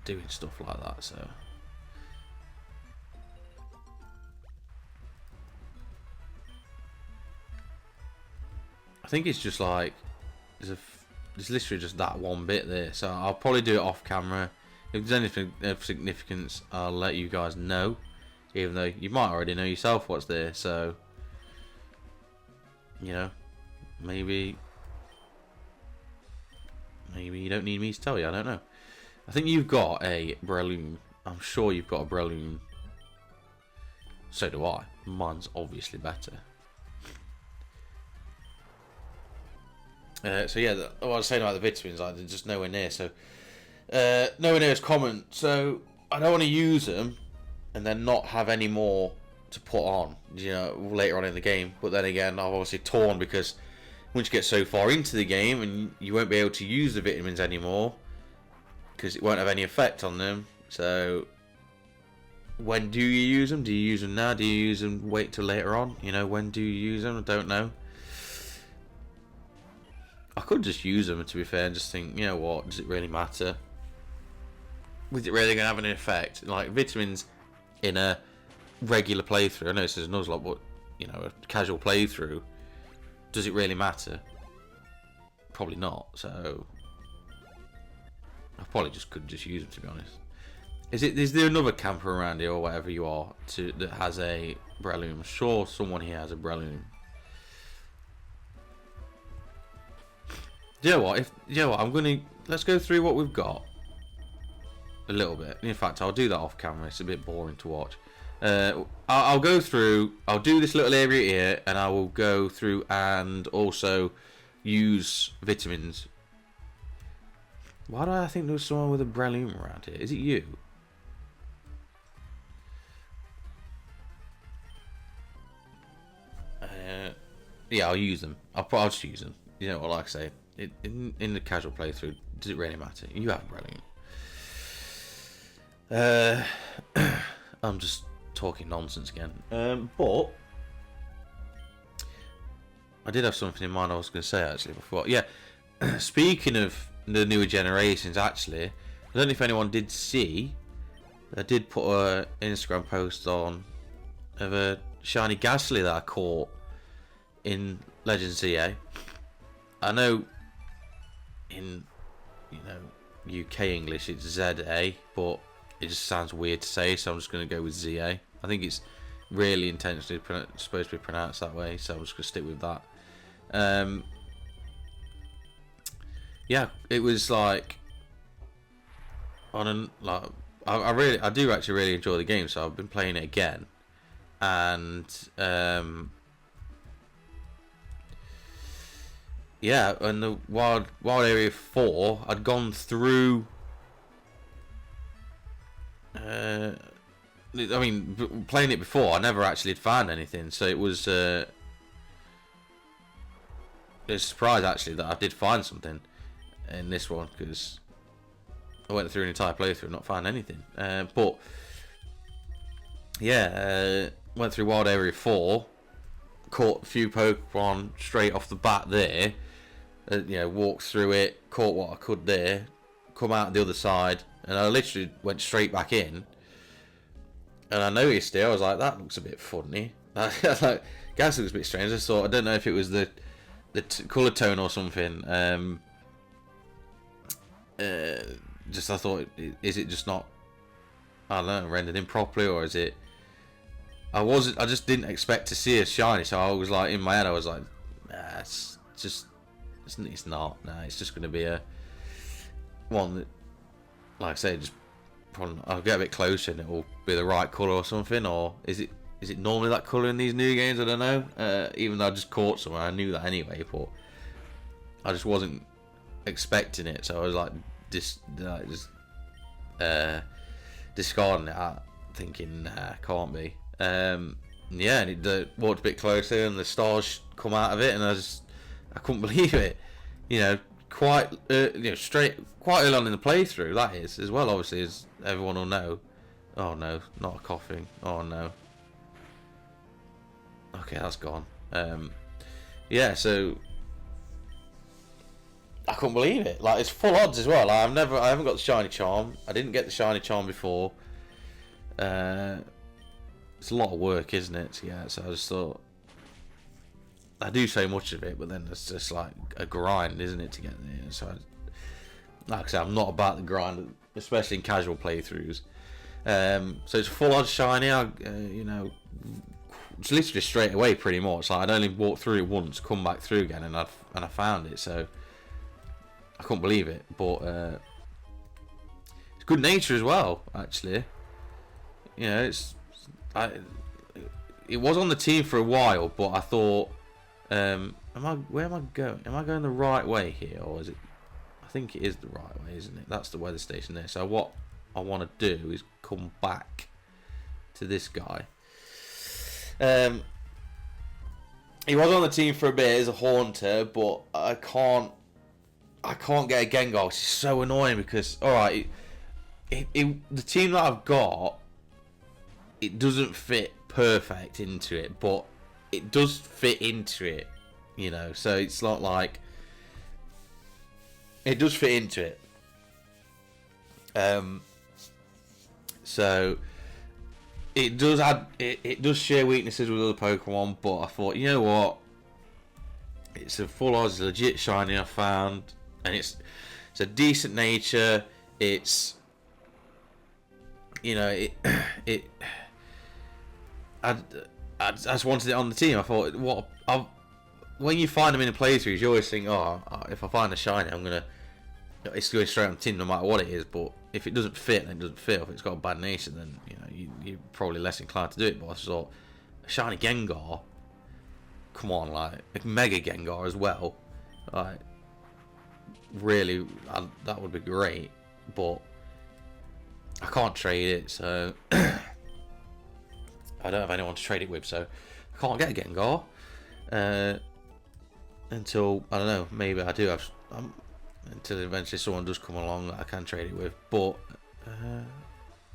doing stuff like that. So I think it's just like there's literally just that one bit there, so I'll probably do it off camera. If there's anything of significance, I'll let you guys know, even though you might already know yourself what's there. So, you know, maybe you don't need me to tell you. I don't know. I think you've got a Breloom. I'm sure you've got a Breloom. So do I. Mine's obviously better. So yeah, what I was saying about the vitamins, like, they're just nowhere near. So nowhere near as common. So I don't want to use them and then not have any more to put on, you know, later on in the game. But then again, I'm obviously torn, because once you get so far into the game and you won't be able to use the vitamins anymore because it won't have any effect on them. So when do you use them? Do you use them now? Do you use them wait till later on? You know, when do you use them? I don't know. I could just use them, to be fair, and just think, you know what, does it really matter? Is it really going to have an effect? Like, vitamins in a regular playthrough, I know this is a Nuzlocke, but, you know, a casual playthrough, does it really matter? Probably not, so I probably could just use them, to be honest. Is there another camper around here, or whatever you are, that has a Breloom? I'm sure someone here has a Breloom. You know what? Let's go through what we've got a little bit. In fact, I'll do that off camera. It's a bit boring to watch. I'll go through. I'll do this little area here, and I will go through and also use vitamins. Why do I think there was someone with a Breloom around here? Is it you? Yeah, I'll use them. I'll just use them. You know what? Like I say. In the casual playthrough, does it really matter? You have Breloom. I'm just talking nonsense again. But I did have something in mind I was going to say actually before. Yeah, speaking of the newer generations, actually, I don't know if anyone did see. I did put an Instagram post on of a shiny Ghastly that I caught in Legends EA. I know. you know, UK English, it's ZA, but it just sounds weird to say, so I'm just going to go with ZA. I think it's really intentionally supposed to be pronounced that way, so I'm just going to stick with that. Yeah, it was like I do actually really enjoy the game, so I've been playing it again, and yeah, and the Wild Area 4, I'd gone through. I mean, playing it before, I never actually had found anything, so it was a surprise actually that I did find something in this one, because I went through an entire playthrough and not found anything. But yeah, went through Wild Area 4, caught a few Pokemon straight off the bat there. You know, walked through it, caught what I could there, come out the other side, and I literally went straight back in. And I noticed it. I was like, that looks a bit funny. Like, gas looks a bit strange. I don't know if it was the colour tone or something. Just I thought, is it just not, I don't know, rendered in properly, or is it? I just didn't expect to see a shiny, so I was like, in my head, I was like, nah, it's not. Nah, it's just going to be a one that, like I say, just probably I'll get a bit closer and it will be the right colour or something, or is it normally that colour in these new games? I don't know. Even though I just caught somewhere, I knew that anyway, but I just wasn't expecting it, so I was like, just discarding it out, thinking, nah, can't be. Yeah, and it walked a bit closer, and the stars come out of it, and I couldn't believe it. You know, quite early on in the playthrough, that is, as well, obviously, as everyone will know. Oh no, not a coughing. Oh no. Okay, that's gone. Yeah, so I couldn't believe it. Like, it's full odds as well. I haven't got the shiny charm. I didn't get the shiny charm before. It's a lot of work, isn't it? Yeah, so I just thought, I do so much of it, but then it's just like a grind, isn't it, to get there? So, like I said, I'm not about the grind, especially in casual playthroughs. So it's full odds shiny. You know, it's literally straight away, pretty much. Like, I'd only walked through it once, come back through again, and I found it. So I couldn't believe it, but it's good nature as well, actually. You know, it was on the team for a while, but I thought, where am I going? Am I going the right way here, or is it? I think it is the right way, isn't it? That's the weather station there. So what I want to do is come back to this guy. He was on the team for a bit as a haunter, but I can't get a Gengar, which is so annoying because, alright, the team that I've got, it doesn't fit perfect into it, but it does fit into it, you know, so it's not like, it does fit into it. So it does share weaknesses with other Pokemon, but I thought, you know what, it's a full odds legit shiny I found, and it's a decent nature. It's, you know, I just wanted it on the team. I thought, when you find them in the playthroughs, you always think, oh, if I find a shiny, it's going straight on the team no matter what it is. But if it doesn't fit, then it doesn't fit. If it's got a bad nature, then, you know, you're probably less inclined to do it. But I thought, a shiny Gengar, come on, like a Mega Gengar as well, like, really, that would be great. But I can't trade it, so I don't have anyone to trade it with, so I can't get a Gengar until, I don't know, maybe I do have, until eventually someone does come along that I can trade it with. But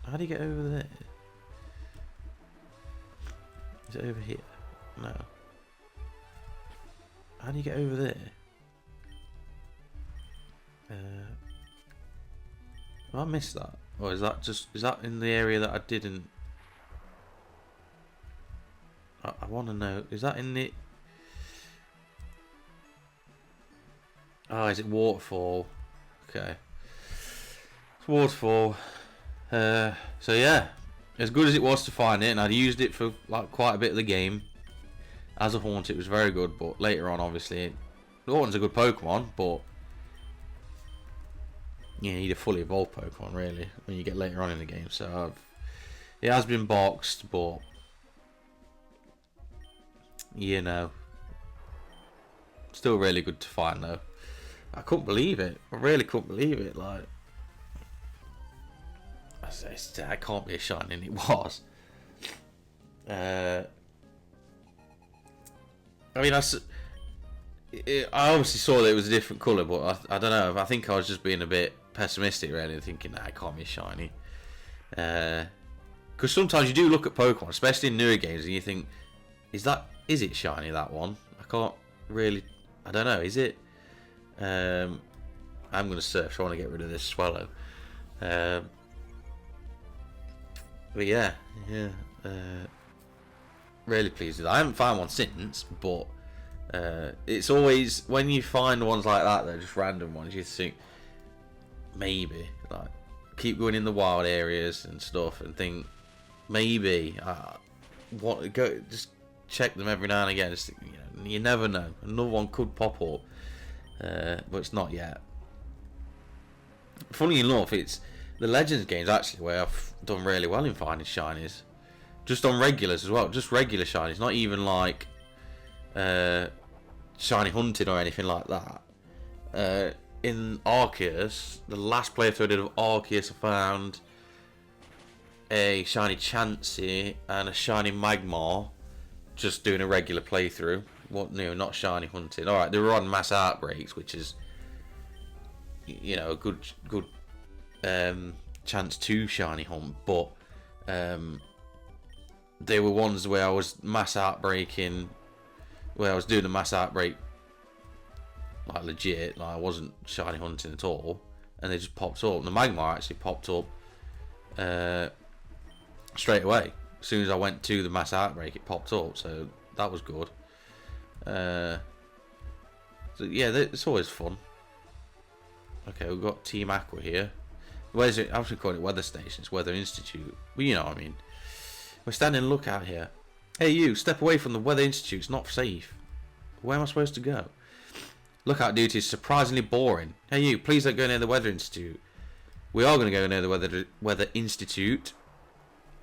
how do you get over there? Is it over here? No. How do you get over there? Have I missed that? Or is that in the area that I didn't? I want to know, is that in the... Oh, is it waterfall? Okay. Waterfall. So yeah, as good as it was to find it, and I'd used it for like quite a bit of the game. As a haunt, it was very good, but later on, obviously, Horton's a good Pokemon, but you need a fully evolved Pokemon, really, when you get later on in the game. So it has been boxed, but you know, still really good to find though. I couldn't believe it. I really couldn't believe it. Like, I can't be a shiny, and it was. I mean, I obviously saw that it was a different colour, but I don't know. I think I was just being a bit pessimistic, really, thinking, nah, it can't be shiny. Because sometimes you do look at Pokemon, especially in newer games, and you think, is it shiny, that one? I can't really, I don't know, is it? I'm going to search, I want to get rid of this Swallow. But yeah. Really pleased with that. I haven't found one since, but it's always when you find ones like that, they're just random ones, you think maybe, like, keep going in the wild areas and stuff and think maybe just check them every now and again. Just, you never know, another one could pop up, but it's not yet. Funny enough, it's the Legends games actually where I've done really well in finding shinies. Just on regulars as well, just regular shinies, not even like shiny hunting or anything like that. In Arceus, the last playthrough I did of Arceus, I found a shiny Chansey and a shiny Magmar, just doing a regular playthrough. Not shiny hunting. Alright, they were on mass outbreaks, which is, a good chance to shiny hunt, but they were ones where I was mass outbreaking, where I was doing the mass outbreak like legit, like I wasn't shiny hunting at all, and they just popped up. The Magmar actually popped up straight away. As soon as I went to the mass outbreak, it popped up, so that was good. So yeah, it's always fun. Okay, we've got Team Aqua here. Where's it? I was calling it Weather Station. It's Weather Institute. Well, you know what I mean. We're standing lookout here. Hey, you, step away from the Weather Institute. It's not safe. Where am I supposed to go? Lookout duty is surprisingly boring. Hey, you, please don't go near the Weather Institute. We are going to go near the Weather Institute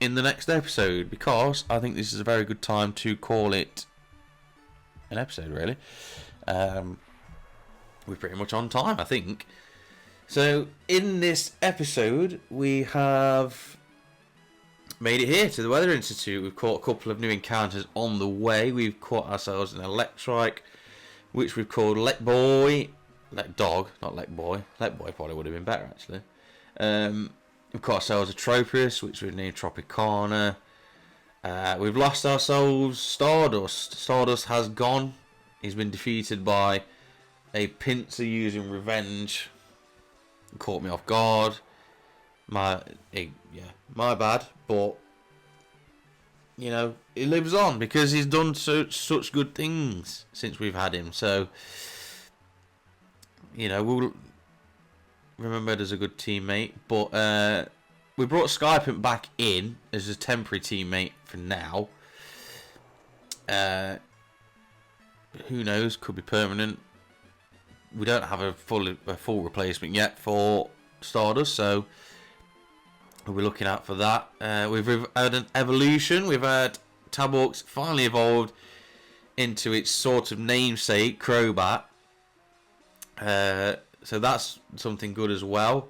in the next episode, because I think this is a very good time to call it an episode, really. We're pretty much on time, I think. So, in this episode, we have made it here to the Weather Institute. We've caught a couple of new encounters on the way. We've caught ourselves an Electrike, which we've called Let Boy. Let Dog, not Let Boy. Let Boy probably would have been better, actually. We've caught ourselves a Tropius, which we've named Tropicana. We've lost ourselves Stardust. Stardust has gone. He's been defeated by a Pinsir using Revenge. Caught me off guard. My bad, but he lives on because he's done such good things since we've had him. So we'll remembered as a good teammate. But we brought Skypimp back in as a temporary teammate for now. Who knows? Could be permanent. We don't have a full replacement yet for Stardust, so we'll be looking out for that. We've had an evolution. We've had Taborx finally evolved into its sort of namesake, Crobat. So that's something good as well.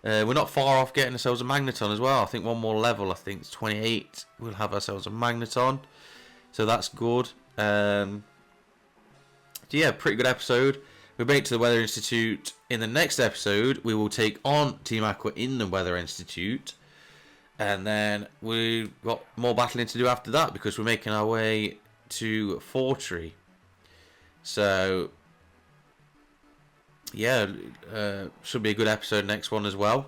We're not far off getting ourselves a Magneton as well. I think one more level, I think it's 28. We'll have ourselves a Magneton. So that's good. So yeah, pretty good episode. We'll make it to the Weather Institute. In the next episode, we will take on Team Aqua in the Weather Institute. And then we've got more battling to do after that, because we're making our way to Fortree. So yeah, should be a good episode next one as well.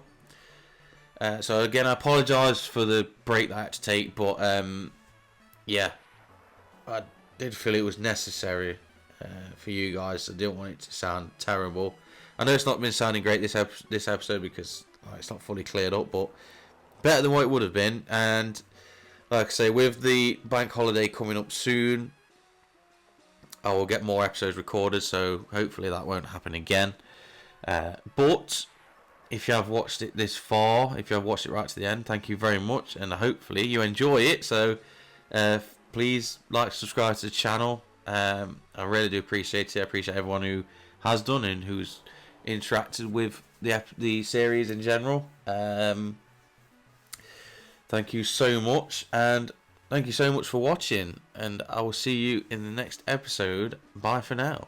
So again, I apologise for the break that I had to take, but yeah, I did feel it was necessary for you guys. I didn't want it to sound terrible. I know it's not been sounding great this episode because, it's not fully cleared up, but better than what it would have been. And like I say, with the bank holiday coming up soon, I will get more episodes recorded, so hopefully that won't happen again. But if you have watched it this far, if you have watched it right to the end, thank you very much, and hopefully you enjoy it. So please like, subscribe to the channel. I really do appreciate it. I appreciate everyone who has done and who's interacted with the series in general. Thank you so much, and thank you so much for watching, and I will see you in the next episode. Bye for now.